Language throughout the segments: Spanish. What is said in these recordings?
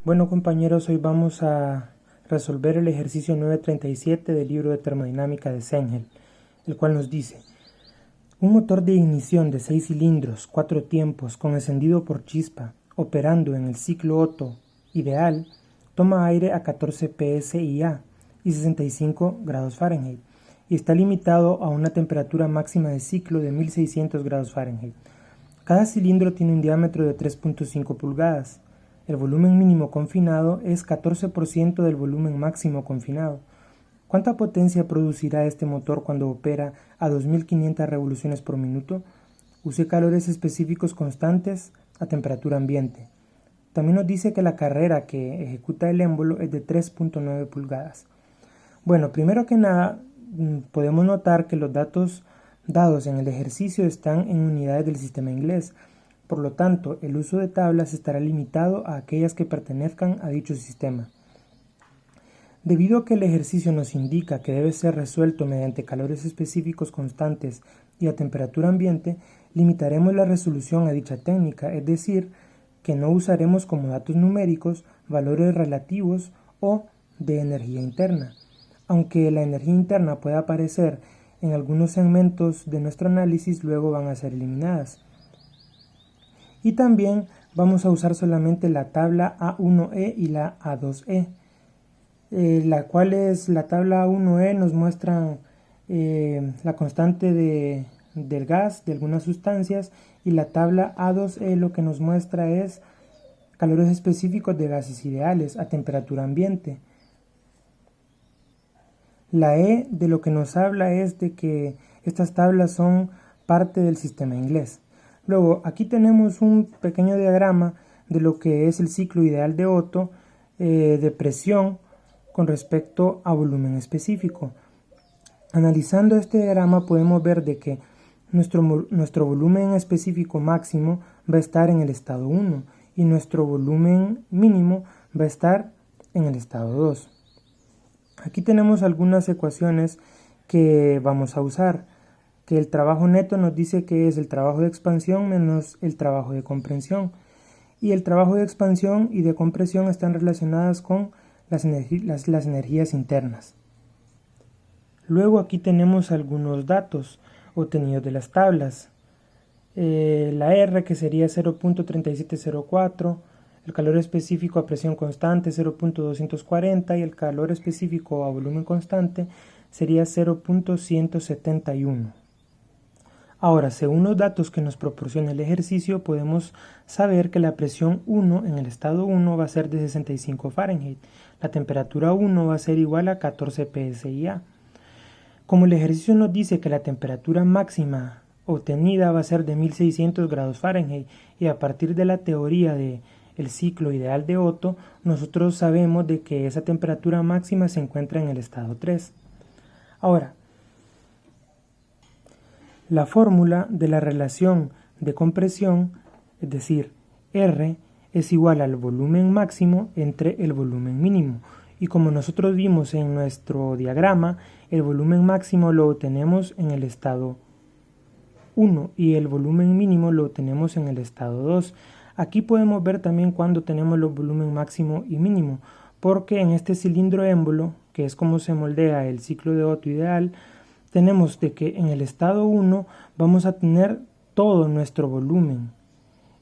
Bueno compañeros, hoy vamos a resolver el ejercicio 937 del libro de termodinámica de Zengel, el cual nos dice: un motor de ignición de 6 cilindros, 4 tiempos, con encendido por chispa, operando en el ciclo Otto ideal, toma aire a 14 psi y 65 grados Fahrenheit y está limitado a una temperatura máxima de ciclo de 1600 grados Fahrenheit. Cada cilindro tiene un diámetro de 3.5 pulgadas. El volumen mínimo confinado es 14% del volumen máximo confinado. ¿Cuánta potencia producirá este motor cuando opera a 2500 revoluciones por minuto? Use calores específicos constantes a temperatura ambiente. También nos dice que la carrera que ejecuta el émbolo es de 3.9 pulgadas. Bueno, primero que nada, podemos notar que los datos dados en el ejercicio están en unidades del sistema inglés. Por lo tanto, el uso de tablas estará limitado a aquellas que pertenezcan a dicho sistema. Debido a que el ejercicio nos indica que debe ser resuelto mediante calores específicos constantes y a temperatura ambiente, limitaremos la resolución a dicha técnica, es decir, que no usaremos como datos numéricos valores relativos o de energía interna. Aunque la energía interna pueda aparecer en algunos segmentos de nuestro análisis, luego van a ser eliminadas. Y también vamos a usar solamente la tabla A1E y la A2E, la cual es la tabla A1E nos muestra la constante del gas, de algunas sustancias, y la tabla A2E lo que nos muestra es calores específicos de gases ideales a temperatura ambiente. La E de lo que nos habla es de que estas tablas son parte del sistema inglés. Luego, aquí tenemos un pequeño diagrama de lo que es el ciclo ideal de Otto de presión con respecto a volumen específico. Analizando este diagrama podemos ver de que nuestro volumen específico máximo va a estar en el estado 1 y nuestro volumen mínimo va a estar en el estado 2. Aquí tenemos algunas ecuaciones que vamos a usar, que el trabajo neto nos dice que es el trabajo de expansión menos el trabajo de compresión, y el trabajo de expansión y de compresión están relacionadas con las energías internas. Luego aquí tenemos algunos datos obtenidos de las tablas. La R, que sería 0.3704, el calor específico a presión constante 0.240 y el calor específico a volumen constante sería 0.171. Ahora, según los datos que nos proporciona el ejercicio, podemos saber que la presión 1 en el estado 1 va a ser de 65 Fahrenheit, la temperatura 1 va a ser igual a 14 psi. Como el ejercicio nos dice que la temperatura máxima obtenida va a ser de 1600 grados Fahrenheit y a partir de la teoría de el ciclo ideal de Otto, nosotros sabemos de que esa temperatura máxima se encuentra en el estado 3. Ahora, la fórmula de la relación de compresión, es decir, R, es igual al volumen máximo entre el volumen mínimo. Y como nosotros vimos en nuestro diagrama, el volumen máximo lo obtenemos en el estado 1 y el volumen mínimo lo obtenemos en el estado 2. Aquí podemos ver también cuando tenemos los volumen máximo y mínimo, porque en este cilindro émbolo, que es como se moldea el ciclo de Otto ideal, tenemos de que en el estado 1 vamos a tener todo nuestro volumen,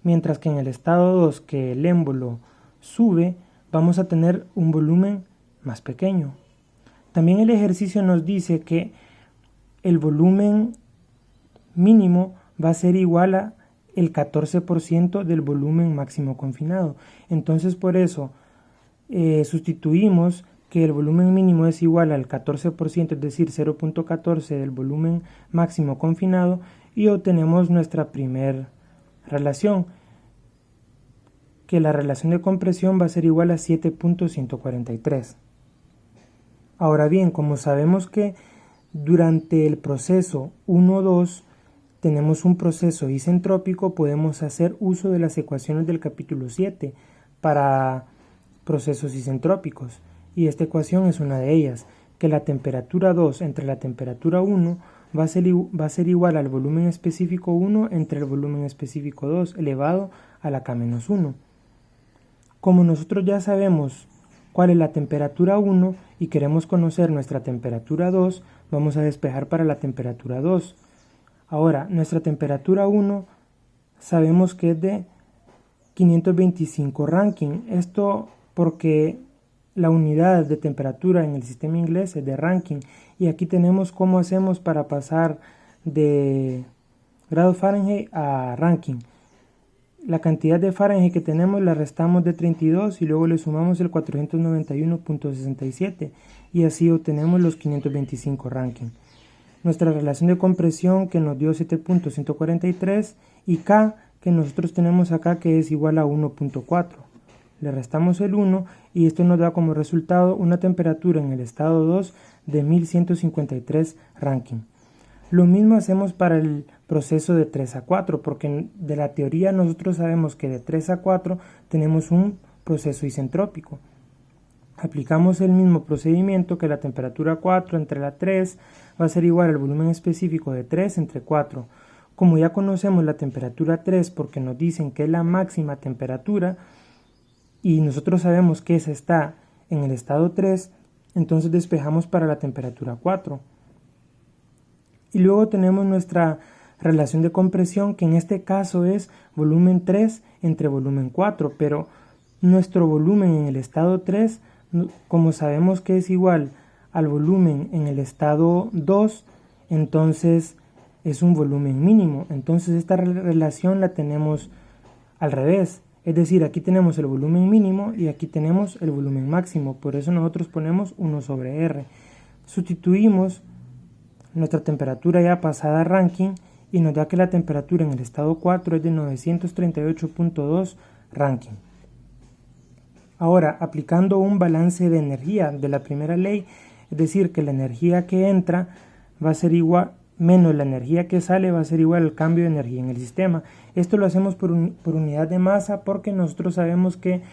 mientras que en el estado 2, que el émbolo sube, vamos a tener un volumen más pequeño. También el ejercicio nos dice que el volumen mínimo va a ser igual a el 14% del volumen máximo confinado. Entonces por eso sustituimos que el volumen mínimo es igual al 14%, es decir, 0.14 del volumen máximo confinado, y obtenemos nuestra primera relación, que la relación de compresión va a ser igual a 7.143. Ahora bien, como sabemos que durante el proceso 1-2 tenemos un proceso isentrópico, podemos hacer uso de las ecuaciones del capítulo 7 para procesos isentrópicos. Y esta ecuación es una de ellas, que la temperatura 2 entre la temperatura 1 va a ser igual al volumen específico 1 entre el volumen específico 2 elevado a la K-1. Como nosotros ya sabemos cuál es la temperatura 1 y queremos conocer nuestra temperatura 2, vamos a despejar para la temperatura 2. Ahora, nuestra temperatura 1 sabemos que es de 525 Rankine. Esto porque la unidad de temperatura en el sistema inglés es de Rankine. Y aquí tenemos cómo hacemos para pasar de grado Fahrenheit a Rankine. La cantidad de Fahrenheit que tenemos la restamos de 32 y luego le sumamos el 491.67 y así obtenemos los 525 Rankine. Nuestra relación de compresión que nos dio 7.143 y K que nosotros tenemos acá que es igual a 1.4. Le restamos el 1 y esto nos da como resultado una temperatura en el estado 2 de 1153 Rankine. Lo mismo hacemos para el proceso de 3 a 4, porque de la teoría nosotros sabemos que de 3 a 4 tenemos un proceso isentrópico. Aplicamos el mismo procedimiento que la temperatura 4 entre la 3 va a ser igual al volumen específico de 3 entre 4. Como ya conocemos la temperatura 3 porque nos dicen que es la máxima temperatura y nosotros sabemos que esa está en el estado 3, entonces despejamos para la temperatura 4. Y luego tenemos nuestra relación de compresión, que en este caso es volumen 3 entre volumen 4, pero nuestro volumen en el estado 3, como sabemos que es igual al volumen en el estado 2, entonces es un volumen mínimo. Entonces esta relación la tenemos al revés, es decir, aquí tenemos el volumen mínimo y aquí tenemos el volumen máximo, por eso nosotros ponemos 1 sobre R. Sustituimos nuestra temperatura ya pasada a Rankine y nos da que la temperatura en el estado 4 es de 938.2 Rankine. Ahora, aplicando un balance de energía de la primera ley, es decir, que la energía que entra va a ser igual, menos la energía que sale va a ser igual al cambio de energía en el sistema. Esto lo hacemos por unidad de masa porque nosotros sabemos que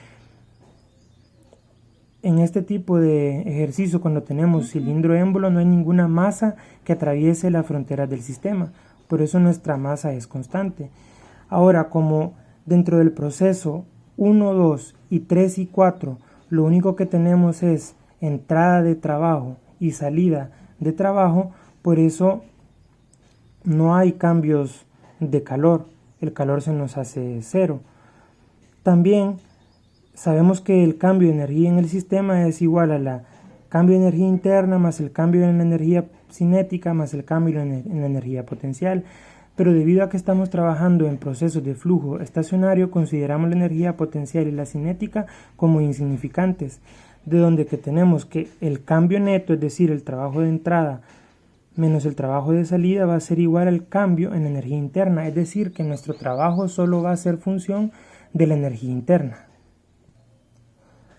en este tipo de ejercicio, cuando tenemos cilindro-émbolo, no hay ninguna masa que atraviese la frontera del sistema. Por eso nuestra masa es constante. Ahora, como dentro del proceso 1, 2 y 3 y 4, lo único que tenemos es entrada de trabajo y salida de trabajo, por eso no hay cambios de calor. El calor se nos hace cero. También sabemos que el cambio de energía en el sistema es igual a la cambio de energía interna más el cambio en la energía cinética más el cambio en la energía potencial, pero debido a que estamos trabajando en procesos de flujo estacionario, consideramos la energía potencial y la cinética como insignificantes, de donde que tenemos que el cambio neto, es decir, el trabajo de entrada menos el trabajo de salida, va a ser igual al cambio en la energía interna, es decir, que nuestro trabajo solo va a ser función de la energía interna.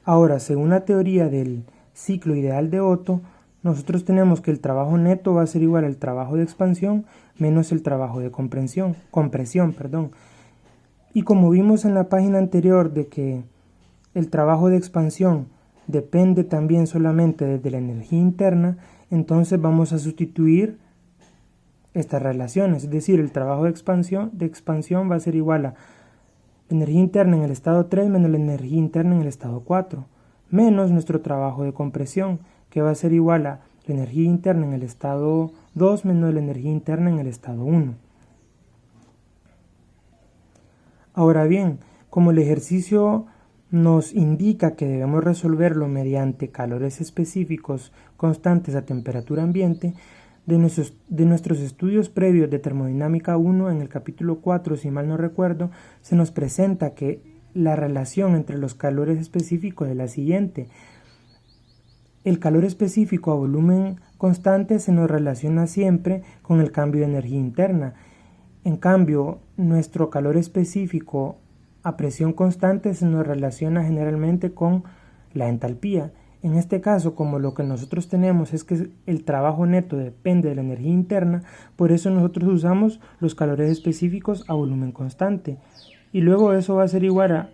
Ahora, según la teoría del ciclo ideal de Otto, nosotros tenemos que el trabajo neto va a ser igual al trabajo de expansión menos el trabajo de compresión. Y como vimos en la página anterior de que el trabajo de expansión depende también solamente de la energía interna, entonces vamos a sustituir estas relaciones, es decir, el trabajo de expansión va a ser igual a energía interna en el estado 3 menos la energía interna en el estado 4, menos nuestro trabajo de compresión, que va a ser igual a la energía interna en el estado 2 menos la energía interna en el estado 1. Ahora bien, como el ejercicio nos indica que debemos resolverlo mediante calores específicos constantes a temperatura ambiente, de nuestros estudios previos de termodinámica 1, en el capítulo 4, si mal no recuerdo, se nos presenta que la relación entre los calores específicos es la siguiente. El calor específico a volumen constante se nos relaciona siempre con el cambio de energía interna. En cambio, nuestro calor específico a presión constante se nos relaciona generalmente con la entalpía. En este caso, como lo que nosotros tenemos es que el trabajo neto depende de la energía interna, por eso nosotros usamos los calores específicos a volumen constante. Y luego eso va a ser igual a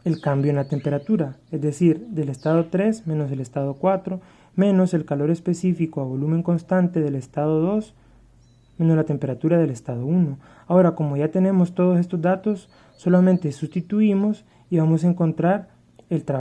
el cambio en la temperatura, es decir, del estado 3 menos el estado 4, menos el calor específico a volumen constante del estado 2, menos la temperatura del estado 1. Ahora, como ya tenemos todos estos datos, solamente sustituimos y vamos a encontrar el trabajo.